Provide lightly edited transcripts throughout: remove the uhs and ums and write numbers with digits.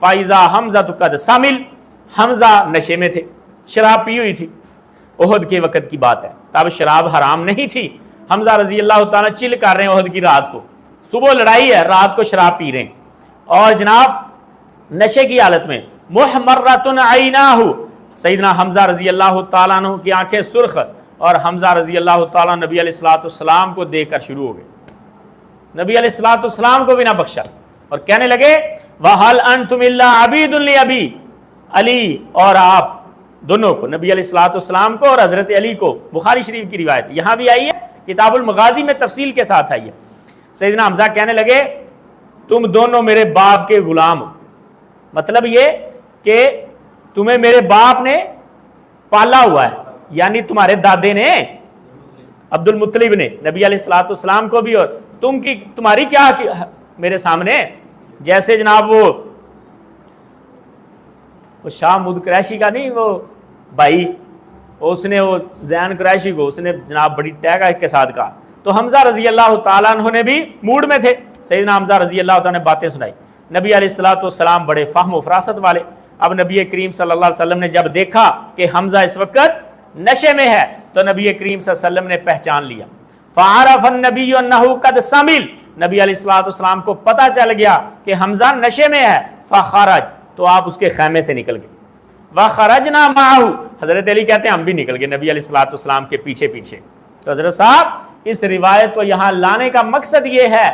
فائزہ حمزہ تو قد سامل، حمزہ نشے میں تھے، شراب پی ہوئی تھی، احد کے وقت کی بات ہے، تب شراب حرام نہیں تھی، حمزہ رضی اللہ تعالیٰ چل کر رہے ہیں احد کی رات کو، صبح لڑائی ہے، رات کو شراب پی رہے ہیں، اور جناب نشے کی حالت میں محمرۃ عیناہ، سیدنا حمزہ رضی اللہ تعالیٰ عنہ کی آنکھیں سرخ، اور حمزہ رضی اللہ تعالیٰ نبی علیہ الصلوۃ والسلام کو دیکھ کر شروع ہو گئے، نبی علیہ الصلوۃ والسلام کو بھی نہ بخشا، اور کہنے لگے وَهَلْ أَنْتُمْ إِلَّا عَبِيدٌ لِأَبِي، علی اور آپ دونوں کو، نبی علیہ الصلوۃ والسلام کو اور حضرت علی کو، بخاری شریف کی روایت یہاں بھی آئی ہے، کتاب المغازی میں تفصیل کے ساتھ آئی ہے۔ سیدنا حمزہ کہنے لگے تم دونوں میرے باپ کے غلام ہو، مطلب یہ کہ تمہیں میرے باپ نے پالا ہوا ہے، یعنی تمہارے دادے نے، عبد المطلب نے، نبی علیہ الصلوۃ والسلام کو بھی، اور تمہاری کیا میرے سامنے، جیسے جناب وہ شاہ مود قریشی کا نہیں وہ بھائی، اس نے وہ زین قریشی کو اس نے جناب بڑی ٹیگا کے ساتھ کہا، تو حمزہ رضی اللہ تعالیٰ عنہ نے بھی موڈ میں تھے، سیدنا حمزہ رضی اللہ تعالیٰ نے باتیں سنائی، نبی علیہ الصلوۃ والسلام بڑے فہم و فراست والے، اب نبی کریم صلی اللہ علیہ وسلم نے جب دیکھا کہ حمزہ اس وقت نشے میں ہے تو نبی کریم صلی اللہ علیہ وسلم نے پہچان لیا، فعرف النبی انہ قد سمل، نبی علیہ الصلوۃ والسلام کو پتہ چل گیا کہ حمزہ نشے میں ہے، فخرج، تو آپ اس کے خیمے سے نکل گئے، وخرجنا معہ، حضرت علی کہتے ہیں ہم بھی نکل گئے نبی علیہ الصلوۃ والسلام کے پیچھے پیچھے۔ تو حضرت صاحب اس روایت کو یہاں لانے کا مقصد یہ ہے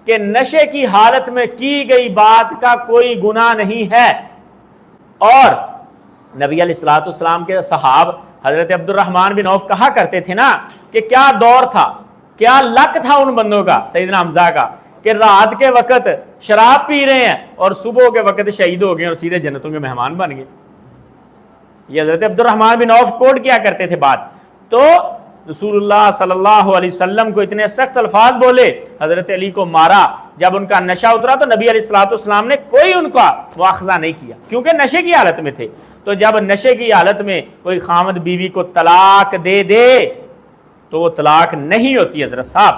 کہ نشے کی حالت میں کی گئی بات کا کوئی گناہ نہیں ہے، اور نبی علیہ الصلوۃ والسلام کے صحاب حضرت عبد الرحمن بن عوف کہا کرتے تھے نا کہ کیا دور تھا، کیا لک تھا ان بندوں کا، سیدنا حمزہ کا، کہ رات کے وقت شراب پی رہے ہیں اور صبح کے وقت شہید ہو گئے اور سیدھے جنتوں کے مہمان بن گئے۔ یہ حضرت عبد الرحمن بن عوف کوٹ کیا کرتے تھے بات، تو رسول اللہ صلی اللہ علیہ وسلم کو اتنے سخت الفاظ بولے، حضرت علی کو مارا، جب ان کا نشہ اترا تو نبی علیہ الصلوۃ والسلام نے کوئی ان کا مواخذہ نہیں کیا، کیونکہ نشے کی حالت میں تھے، تو جب نشے کی حالت میں کوئی خامد بیوی کو طلاق دے دے تو وہ طلاق نہیں ہوتی حضرت صاحب۔